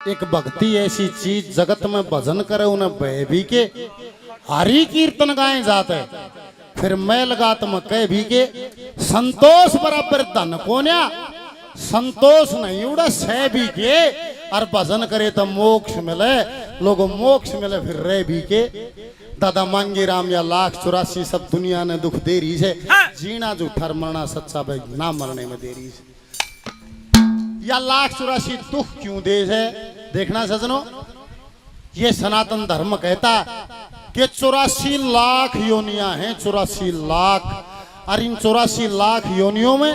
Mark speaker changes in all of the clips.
Speaker 1: एक भक्ति ऐसी चीज जगत में भजन करे उन्हें बह भी के हरि कीर्तन गाए जाते फिर मैल गात में कह भी के संतोष बराबर धन कोन्या संतोष नहीं उड़ा सह भी के और भजन करे तो मोक्ष मिले लोगों मोक्ष मिले फिर रह भी के दादा मांगी राम या 1,84 सब दुनिया ने दुख दे रही है जीना झूठा मरना सच्चा भाई ना मरने में दे रही है या 1,84 दुख क्यों दे है देखना सजनों ये सनातन धर्म कहता कि 84 लाख योनियां हैं 84 लाख और इन 84 लाख योनियों में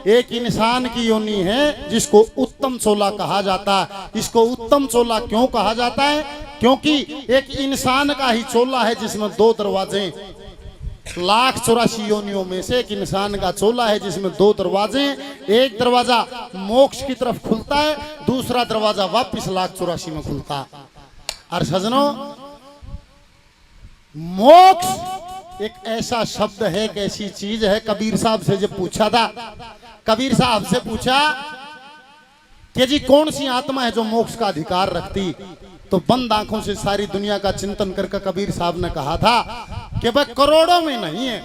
Speaker 1: एक इंसान की योनि है जिसको उत्तम चोला कहा जाता है। इसको उत्तम चोला क्यों कहा जाता है क्योंकि एक इंसान का ही चोला है जिसमें 2 दरवाजे 1,84 योनियों में से एक इंसान का चोला है जिसमें 2 दरवाजे एक दरवाजा मोक्ष की तरफ खुलता है दूसरा दरवाजा वापिस 1,84 में खुलता है। और सजनों मोक्ष एक ऐसा शब्द है एक ऐसी चीज है कबीर साहब से जब पूछा था कबीर साहब से पूछा कि जी कौन सी आत्मा है जो मोक्ष का अधिकार रखती तो बंद आंखों से सारी दुनिया का चिंतन करके कबीर साहब ने कहा था कि भाई करोड़ों में नहीं है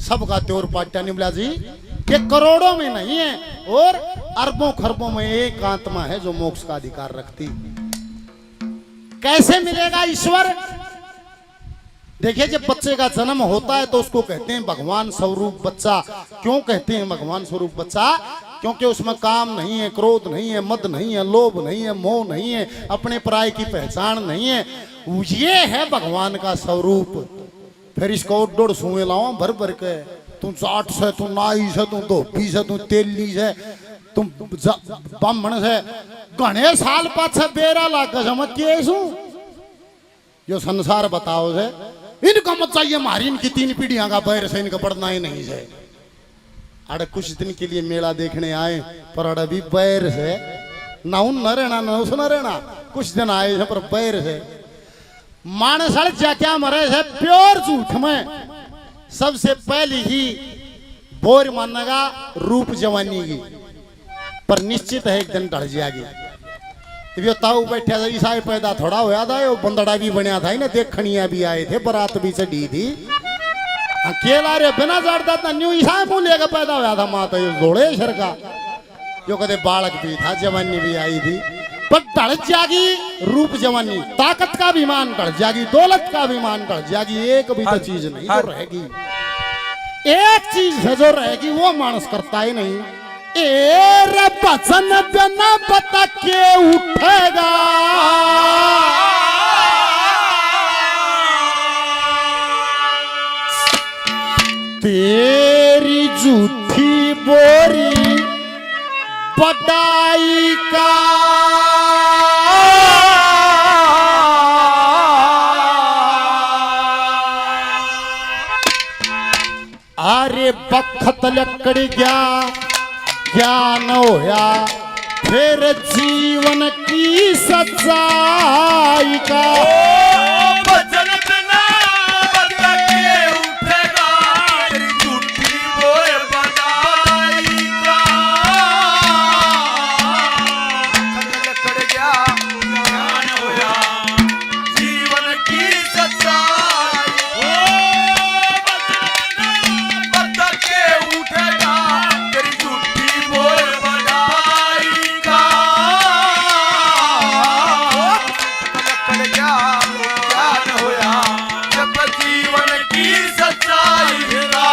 Speaker 1: सबका त्योर पाट्या निमला जी कि करोड़ों में नहीं है और अरबों खरबों में एक आत्मा है जो मोक्ष का अधिकार रखती। कैसे मिलेगा ईश्वर देखिए जब बच्चे का जन्म होता है तो उसको कहते हैं भगवान स्वरूप बच्चा। क्यों कहते हैं भगवान स्वरूप बच्चा क्योंकि उसमें काम नहीं है क्रोध नहीं है मद नहीं है लोभ नहीं है मोह नहीं है अपने पराये की पहचान नहीं है ये है भगवान का स्वरूप। फिर इसको डोड़ सुए लाओ भर भर के तू जाट से तू नाई से तू धोबी से तू तेली से तू ब्राह्मण से घने साल पाछे बेरा लाग केसू यो संसार बताओ से इनका मत चाहिए हमारी इनकी 3 पीढ़ियां का बैर से इनका पढ़ना ही नहीं है। अरे कुछ दिन के लिए मेला देखने आए पर अरे भी बैर से ना उन न रहना ना उस न रहना कुछ दिन आए थे पर बैर से मानस जा क्या मरे है प्योर झूठ में सबसे पहली ही बोर मानेगा रूप जवानी की पर निश्चित है एक दिन ढल जाएगी। यो ताऊ बैठा था ईसाई पैदा थोड़ा होया था यो बंदड़ा भी बनया था ना देखनिया भी आए थे बारात भी चढ़ी थी अकेला रे बिना जाड़ता था न्यू ईसाई मुंह लेकर पैदा होया था माता यो घोड़े शर का यो कदे बालक भी था जवानी भी आई थी पर ढल जागी रूप जवानी ताकत का भी मान ढल जागी दौलत का भी मान ढल जागी एक भी तो चीज नहीं जो रहेगी एक चीज है जो रहेगी वो मानस करता ही नहीं। ए भजन बिना पता के उठेगा तेरी झूठी बोरी बड़ाई का अरे बखत लकड़ गया ज्ञान होया फिर जीवन की सच्चाई का
Speaker 2: भजन बिना बता के उठेगा तेरी झूठी बोए बड़ाई का कर गया ज्ञान होया जीवन की सच्चाई बता के उठेगा तेरी झूठी बोए बड़ाई का कर गया ज्ञान होया जब जीवन की सच्चाई का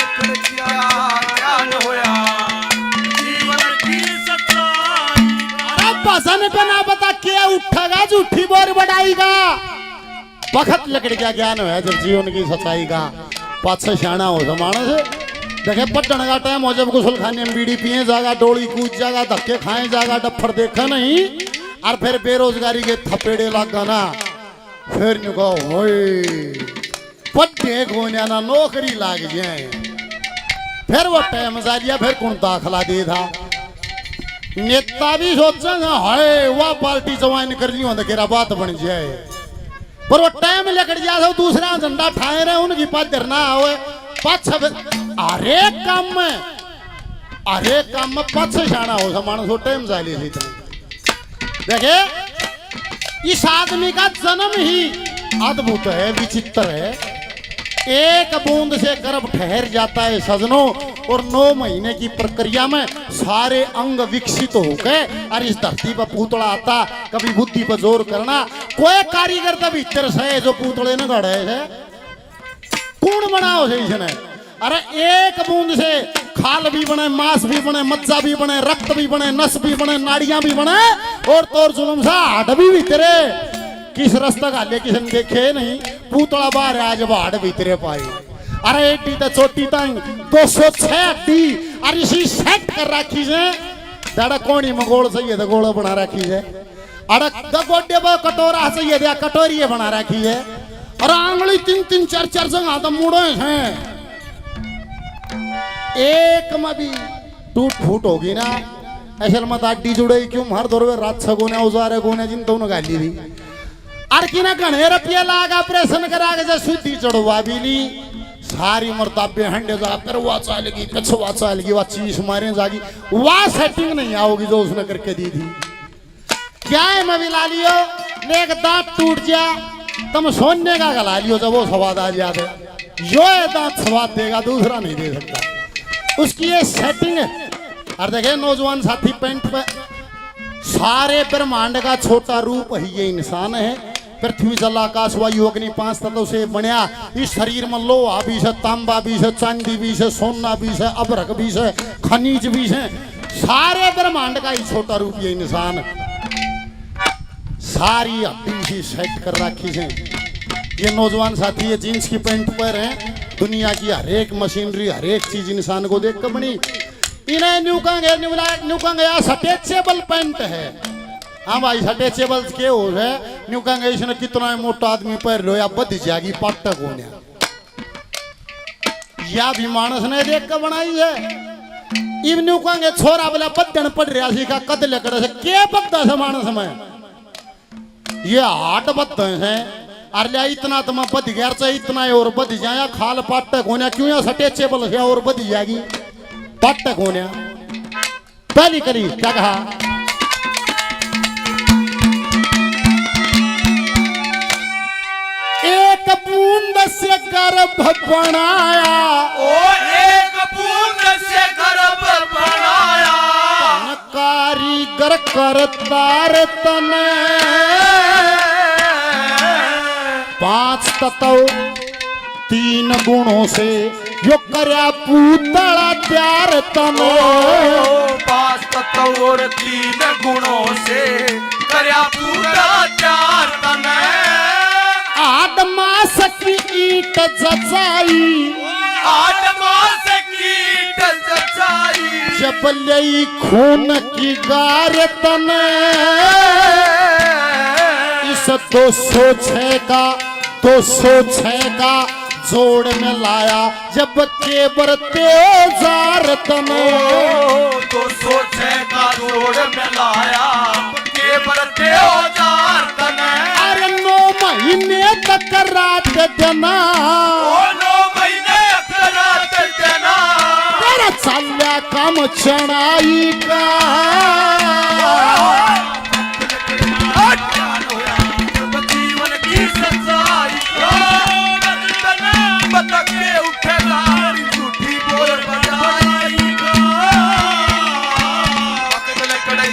Speaker 2: कर गया ज्ञान होया जीवन की सच्चाई
Speaker 1: अरे भजन बिना पता क्या उठेगा झूठी बोर बढ़ाई का बखत लकड़ गया ज्ञान होया जब जीवन की सच्चाई का पाछे शाना हो जमाने से देखे पट्टन का टाइम हो जब गुसल खाने में बीड़ी पिए जागा डोली कूद जागा धक्के खाए जागा डफर देखा नहीं और फिर बेरोजगारी के थपेड़े लगा ना फिर पट्टे गोनिया ना नौकरी लाग जाए फिर वो टाइम जा दिया फिर कौन दाखला दे था नेता भी सोचा हाय वह पार्टी ज्वाइन कर ली केरा बात बन जाए पर वो टाइम लेकर जा दूसरा झंडा ठाए रहे उनकी पास धरना हो पाछ अरे काम में अरे काम में पछ जाना हो मानस हो टाइम जाली थी देखे इस आदमी का जन्म ही अद्भुत है विचित्र है एक बूंद से गर्भ ठहर जाता है सजनों और 9 महीने की प्रक्रिया में सारे अंग विकसित हो गए और इस धरती पर पुतला आता कभी बुद्धि पर जोर करना कोई कारीगर तब भीतर से जो पुतले न गढ़े है कौन बनाओ से इसने अरे एक बूंद से खाल भी बने मांस भी बने मज्जा भी बने रक्त भी बने नस भी बने नाड़ियां भी बने और तोर जुलम सा हाड भी भीतरे किस रास्ता गाले किसी ने देखे नहीं पुतला बाहर आज बाढ़ भीतरे पाई अरे एडी तो चोटी तंग 206 अड्डी अरे इसी सेट कर रखी है दाड़ा कोनी मंगोल चाहिए तो गोला बना रखी है अरे गोड्डे पर कटोरा चाहिए दिया कटोरी बना रखी है और आंगली 3-3 4-4 जगह तो मुड़े हैं एक में भी टूट फूट होगी ना ऐसे मत अड्डी जुड़े क्यों हर दौर में रात सगोने औजारे गोने जिन दोनों गाली दी अर की ना घने रुपया लागा ऑपरेशन करा के सुधी चढ़वा भी ली सारी मरताबे हंडे जा कर वो चलेगी कछवा चलेगी वो चीज मारे जागी वह सेटिंग नहीं आओगी जो उसने करके दी थी क्या है मैं भी ला लियो एक दांत टूट जा तुम सोने का गला लियो जब वो स्वाद आ जाते जो है दांत स्वाद देगा दूसरा नहीं दे सकता उसकी ये सेटिंग है और देखे नौजवान साथी पेंट पे सारे ब्रह्मांड का छोटा रूप ही ये इंसान है पृथ्वी जल आकाश वायु अग्नि 5 तत्वों से बनया इस शरीर में लोहा भी है तांबा भी है चांदी भी है सोना भी है अभ्रक भी है खनिज भी है सारे ब्रह्मांड का ही छोटा रूप ये इंसान सारी हड्डी सेट कर रखी है ये नौजवान साथी ये जींस की पैंट पर है दुनिया की हर एक मशीनरी हर एक चीज इंसान को देख कर बनी इन्हें न्यू कंगे स्ट्रेचेबल पैंट है हाँ भाई स्ट्रेचेबल के हो है न्यू कंगे इसने कितना मोटा आदमी पहन लो या बद जाएगी पाटक होने या भी मानस ने देख कर बनाई है इव न्यू कंगे छोरा बोला बदन पड़ रहा सी का कद लेकर से के बद्दा से मानस में ये हाट बद्दा है अरे इतना तो मैं बद गया चाहिए इतना और बद जाया खाल पाटक होने क्यों या स्ट्रेचेबल है और बद जाएगी पाटक होने पहली करी क्या कहा एक बूंद से गर्भ बनाया
Speaker 2: ओ एक बूंद से गर्भ बनाया
Speaker 1: कारीगर करतार तने 5 तत्व 3 गुणों से यो करया पूतला प्यार तने
Speaker 2: 5 तत्व और 3 गुणों से करया पूतला प्यार तने
Speaker 1: आदमा सकी ईट जचाई
Speaker 2: आदमा सकी जचाई
Speaker 1: जब लई खून की गार तने इस 206 का जोड़ में लाया जब केबर तेजार तने
Speaker 2: 206 का जोड़ में लाया केबर तेजार तने
Speaker 1: अरे 9 महीने तक रात देना
Speaker 2: 9 महीने तक रात देना
Speaker 1: तेरा चाल्या काम चढ़ाई का
Speaker 2: जीवन की सच्चाई बता के उठेगा झूठी बोल बजाई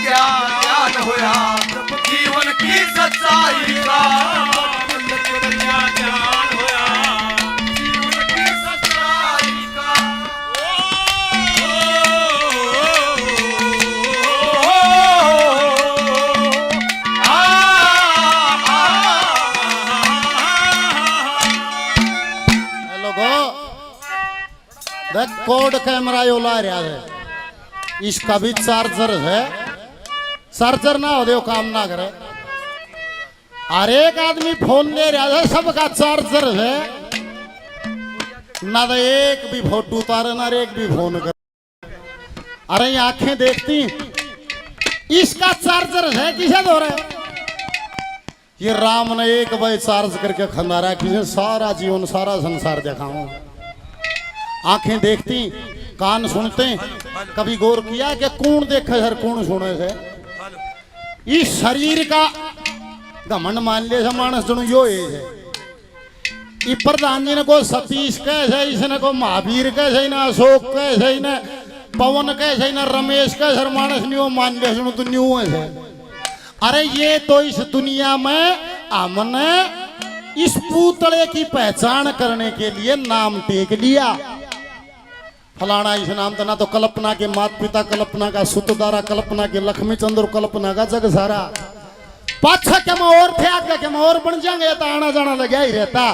Speaker 2: ज्ञान होया जीवन की सच्चाई का ज्ञान होया जीवन की सच्चाई का
Speaker 1: कोड कैमरा यो ला रहा है इसका भी चार्जर है चार्जर ना हो दे काम ना करे हर एक आदमी फोन ले रहा है सबका चार्जर है ना तो एक भी फोटो उतारे ना एक भी फोन कर अरे ये आंखें देखती इसका चार्जर है किसे दो रहे ये राम ने एक बार चार्ज करके खंदारा किसे सारा जीवन सारा संसार दिखाऊं आंखें देखती कान सुनते हैं, कभी गौर किया कि कौन देखे सर कौन सुने से? इस शरीर का घमंड मान ले से मानस जनु यो है। ये प्रधान जी ने को सतीश कैसे, इसने को महावीर कैसे, ना अशोक कैसे, ना पवन कैसे, ना रमेश कैसे, मानस न्यू मान ले सुनो तो न्यू है। अरे ये तो इस दुनिया में हमने इस पुतले की पहचान करने के लिए नाम टेक लिया। फलाना इस नाम था, ना तो कल्पना के माता पिता, कल्पना का सुतदारा, कल्पना के लक्ष्मी चंद्र, कल्पना का जग सारा। पाछा के में और थे, आगे के में और बन जाएंगे, तो आना जाना लगा ही रहता।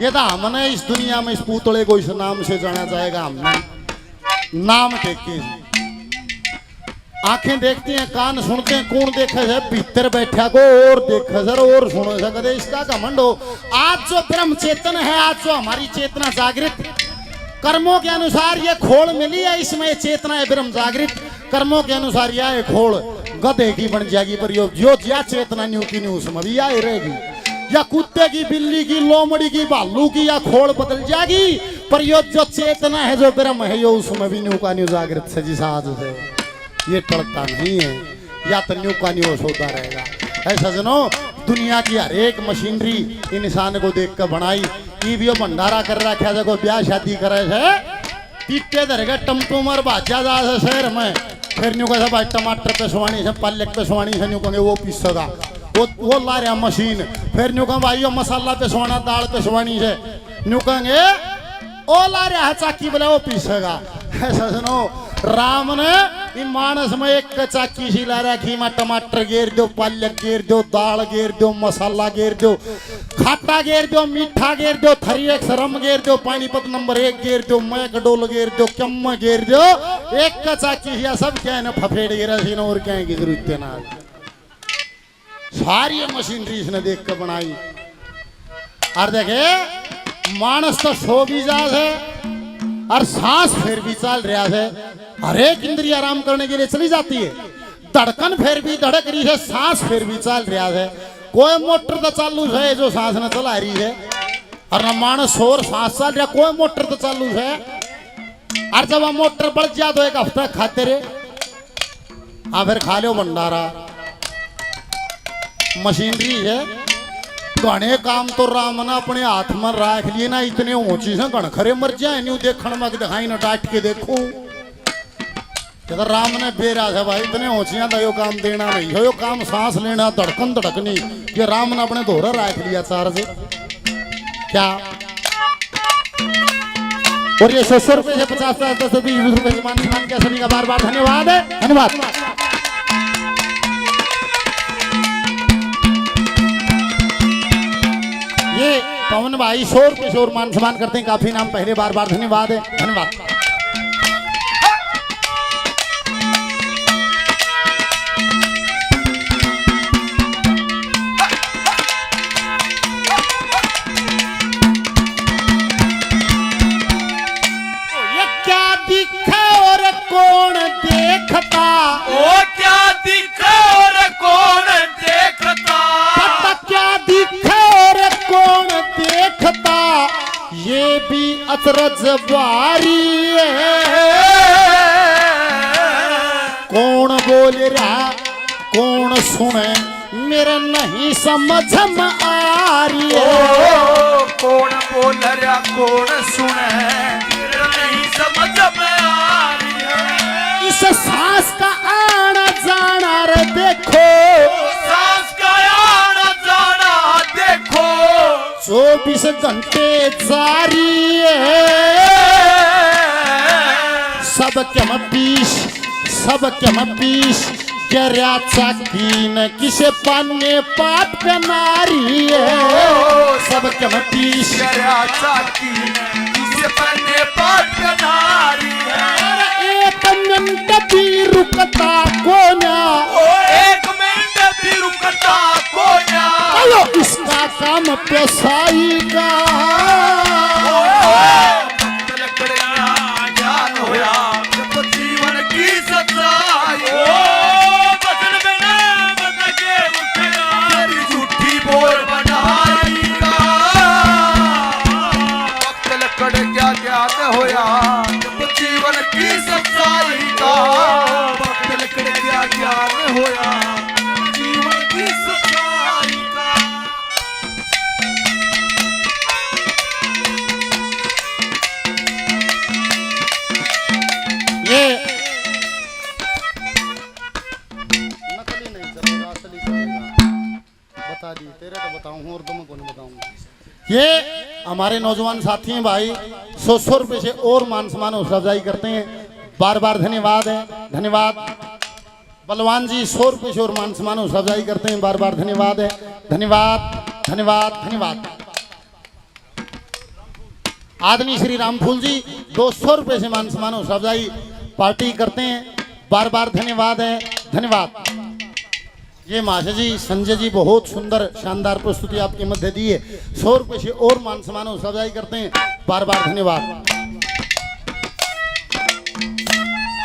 Speaker 1: ये तो हमने इस दुनिया में इस पुतले को इस नाम से जाना जाएगा। हमने नाम टेके, आंखें देखती हैं, कान सुनते हैं, कौन देखे है? भीतर बैठा को और देखे सर और सुनो सर, कदे इसका घमंड हो। आज जो ब्रह्म चेतन है, आज जो हमारी चेतना जागृत, कर्मों के अनुसार ये खोल मिली है, इसमें चेतना है ब्रह्म जागृत। कर्मों के अनुसार यह खोल गधे की बन जाएगी, पर यो या चेतना न्यू की न्यू उसमें भी यही रहेगी, या कुत्ते की, बिल्ली की, लोमड़ी की, भालू की, या खोल बदल जाएगी, पर यो जो चेतना है जो ब्रह्म है यो उसमें भी न्यू का न्यू जागृत से जिस आज से ये टलता नहीं है, या तो न्यू का न्यू होता रहेगा। ऐसा जनो दुनिया की हर एक मशीनरी इंसान को देख कर बनाई। टीवी भंडारा कर रखा है, कोई ब्याह शादी करे है, टिक्के धरेगा टमटुमर भाजा जा शहर में, फिर न्यू कैसे भाई टमाटर पेशवानी से, पालक पेशवानी से, न्यू कहेंगे वो पीसेगा, वो ला रहा मशीन, फिर न्यू कहें भाई मसाला पेशवाना, दाल पेशवानी से, न्यू कहेंगे ओ ला रहा है चाकी बोले वो पीसेगा। ऐसा सुनो राम ने मानस में एक चाकी सी ला रखी, में टमाटर गेर दो, पालक गेर दो, दाल गेर दो, मसाला गेर दो, खाटा गेर दो, मीठा गेर दो, थरी एक सरम गेर दो, पानीपत नंबर 1 गेर दो, मैकडोल गेर दो, कम गेर दो, एक का चाकी सब क्या है ना फफेड़ गेरा सी, और क्या की जरूरत है ना। सारी मशीनरी इसने देख कर बनाई। और देखे मानस तो सो भी जा है और सांस फिर भी चल रहा है, हर एक इंद्रिय आराम करने के लिए चली जाती है, धड़कन फिर भी धड़क रही है, सांस फिर भी चल रहा है, कोई मोटर तो चालू है जो सांस न चला रही है, और न मानस और सांस चल रहा, कोई मोटर तो चालू है। और जब हम मोटर बढ़ जाए तो एक हफ्ता खाते रहे, हाँ फिर खा लो भंडारा। मशीनरी है, घने काम तो राम ने अपने हाथ में रख लिए ना, इतने ऊंची से घन खरे मर जाए न्यू देखने में दिखाई ना डांट के देखो, तो राम ने बेरा है भाई इतने ऊंचियां तो यो काम देना नहीं हो, यो काम सांस लेना, धड़कन धड़कनी, ये राम ने अपने धोरा रख लिया चार से क्या। और ये 100 रुपए से 50 10 से 20 रुपए से मान के सभी का बार बार धन्यवाद है, धन्यवाद। ये पवन भाई 100 रुपए से और मान सम्मान करते हैं, काफी नाम पहले बार बार धन्यवाद है, धन्यवाद। कौन देखता,
Speaker 2: ओ क्या दिखे और कौन देखता,
Speaker 1: पता क्या दिखे और कौन देखता, ये भी अचरज बारी है। कौन बोल रहा कौन सुने मेरा नहीं समझ में आ रही है,
Speaker 2: कौन बोल रहा कौन सुने मेरा नहीं समझ में आ रही है।
Speaker 1: इस सांस का आना जाना रे देखो,
Speaker 2: सांस का आना जाना देखो,
Speaker 1: 24 घंटे जारी है। सब के में पीस क्या चाकीन किसे पाने पाप पे नारी है। सब के में पीस
Speaker 2: चाकीन किसे पाने पाप पे नारी है।
Speaker 1: एक मिनट भी रुकता कोना,
Speaker 2: एक मिनट भी रुकता कोना,
Speaker 1: चलो इसका काम पेशाई का
Speaker 2: ज्ञान होया जब जीवन की सच्चाई, बदल में ना बदल के उठना तेरी झूठी बोल बनाई का। वक्त लकड़ क्या ज्ञान होया जब जीवन
Speaker 1: बता दी, तेरे तो बताऊँ और तुम्हें कौन बताऊंगा। ये हमारे नौजवान साथी हैं भाई, 100 रुपए से और मान सम्मान हौसला अफजाई करते हैं, बार बार धन्यवाद है, धन्यवाद। बलवान जी 100 रुपए से और मान सम्मान हौसला अफजाई करते हैं, बार बार धन्यवाद है, धन्यवाद धन्यवाद धन्यवाद। आदमी श्री रामफूल जी 200 रुपए से मान सम्मान हौसला अफजाई पार्टी करते हैं, बार बार धन्यवाद है, धन्यवाद। ये महाशय जी संजय जी बहुत सुंदर शानदार प्रस्तुति आपके मध्य दी है, 100 रुपए से और मान सम्मान हौसला अफजाई करते हैं, बार बार धन्यवाद।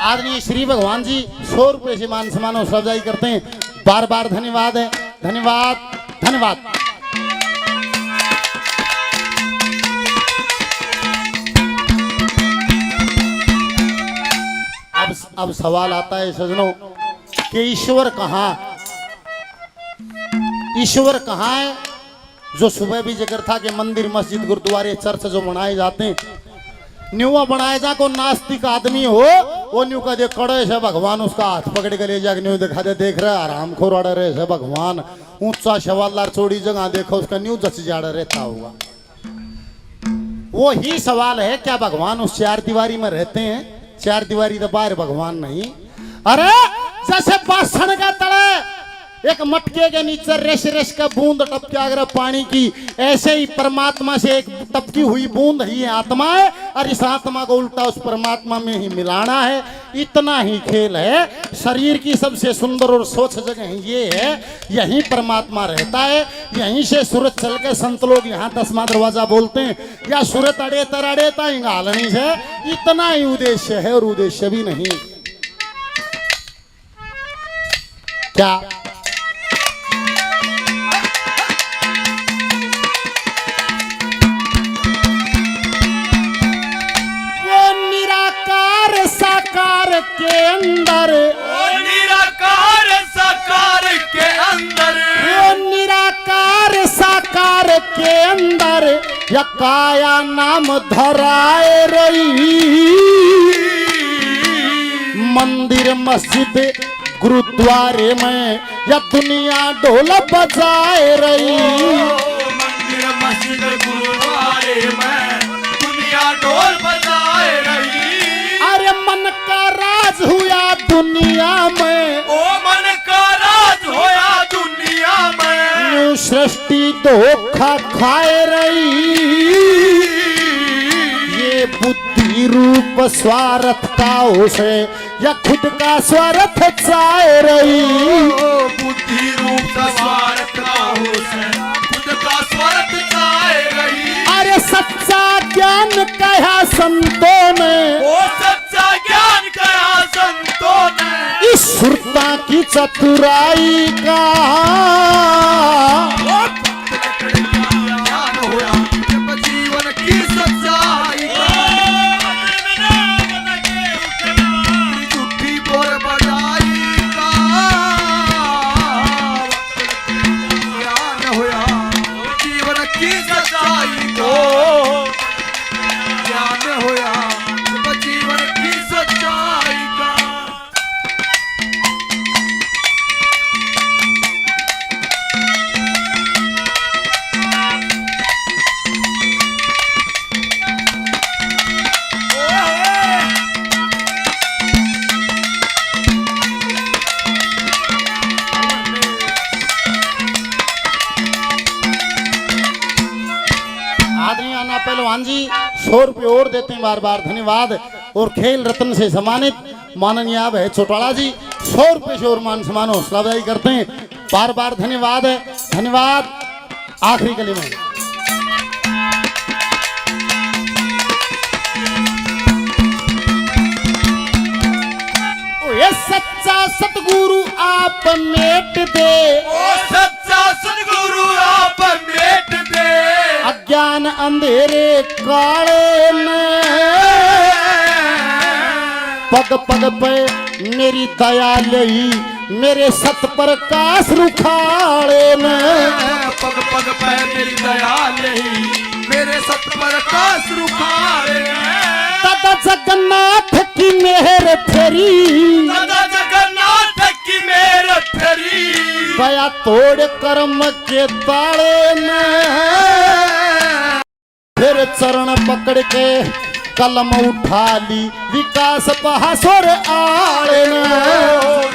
Speaker 1: आदरणीय श्री भगवान जी 100 रुपए से मान सम्मान हौसला अफजाई करते हैं, बार बार धन्यवाद है, धन्यवाद धन्यवाद। अब सवाल आता है सजनों कि ईश्वर कहाँ, ईश्वर कहाँ है? जो सुबह भी जिक्र था कि मंदिर मस्जिद गुरुद्वारे चर्च जो बनाए जाते हैं, न्यू बनाए जा को नास्तिक आदमी हो वो न्यू का दे कड़े से भगवान उसका हाथ पकड़ के ले जाके न्यू दिखा दे, देख रहे आराम खोर अड़ रहे से भगवान, ऊंचा शवालदार चौड़ी जगह देखो उसका न्यू जच जाड़ रहता होगा। वो ही सवाल है, क्या भगवान उस चार दीवारी में रहते हैं? चार दीवारी तो बाहर भगवान नहीं। अरे जैसे बासण का तले एक मटके के नीचे रेश रेश का बूंद टपका अगर पानी की, ऐसे ही परमात्मा से एक टपकी हुई बूंद ही आत्मा है, और इस आत्मा को उल्टा उस परमात्मा में ही मिलाना है। इतना ही खेल है। शरीर की सबसे सुंदर और स्वच्छ जगह ये है, यहीं परमात्मा रहता है। यहीं से सूरत चल के संत लोग यहाँ 10वां दरवाजा बोलते हैं, या सूरत अड़े तरड़े तालनी से। इतना ही उद्देश्य है और उद्देश्य भी नहीं। क्या साकार के अंदर,
Speaker 2: ओ निराकार साकार के अंदर,
Speaker 1: वो निराकार साकार के अंदर या काया नाम धराए रही। मंदिर मस्जिद गुरुद्वारे में या दुनिया ढोल बजाए रही।
Speaker 2: मंदिर मस्जिद गुरुद्वारे में दुनिया ढोल बजाए रही।
Speaker 1: अरे मन का राज हुआ दुनिया में,
Speaker 2: ओ मन का राज होया दुनिया में।
Speaker 1: न्यू सृष्टि धोखा खाए रही। ये बुद्धि रूप स्वार्थ का उसे या खुद का स्वार्थ चाहे रही।
Speaker 2: बुद्धि रूप स्वार्थ का उसे खुद का स्वार्थ चाहे रही।
Speaker 1: अरे सच्चा ज्ञान कहा संतों ने,
Speaker 2: ओ सच्चा ज्ञान कहा संतों ने।
Speaker 1: इस सुरता की चतुराई का
Speaker 2: ज्ञान होया जीवन की सच्चाई का। झूठी बोल बजाई का ज्ञान होया जीवन की सच्चाई को। ज्ञान होया जीवन की सच्चाई का।
Speaker 1: आदरणीय अन्ना पहलवान जी 100 रुपये और देते हैं, बार बार धन्यवाद। और खेल रत्न से सम्मानित माननीय आप है चौटाला जी 100 रुपये से और मान सम्मान हौसला अफजाई करते हैं, बार बार धन्यवाद है, धन्यवाद। आखिरी कली में ये सच्चा सतगुरु आप मेट दे,
Speaker 2: ओ सच्चा सतगुरु आप मेट दे।
Speaker 1: अज्ञान अंधेरे काले में पग पग पे मेरी दया लई, मेरे सत प्रकाश रुखाड़े में।
Speaker 2: पग पग पे मेरी दया लई, मेरे सत प्रकाश रुखाड़े में।
Speaker 1: दादा जगन्नाथ की मेहर फेरी,
Speaker 2: दादा जगन्नाथ की मेहर फेरी।
Speaker 1: गया तोड़ कर्म के ताले ने फिर चरण पकड़ के कलम उठा ली विकास बहासुर आले ने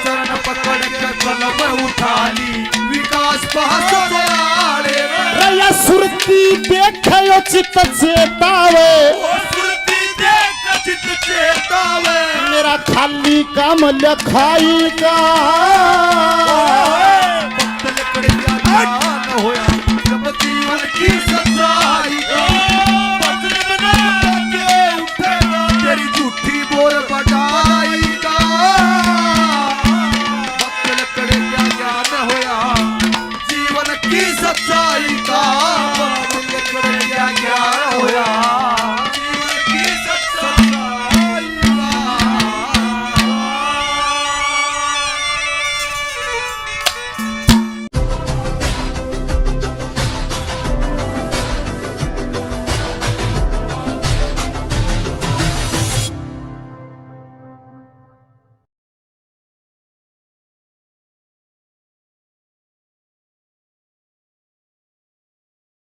Speaker 2: चरण पकड़ के कलम उठा ली विकास बहासुर आले
Speaker 1: रया सुरती देखे चित चेतावे
Speaker 2: सुरती देख चित चेतावे
Speaker 1: मेरा खाली काम लखाई का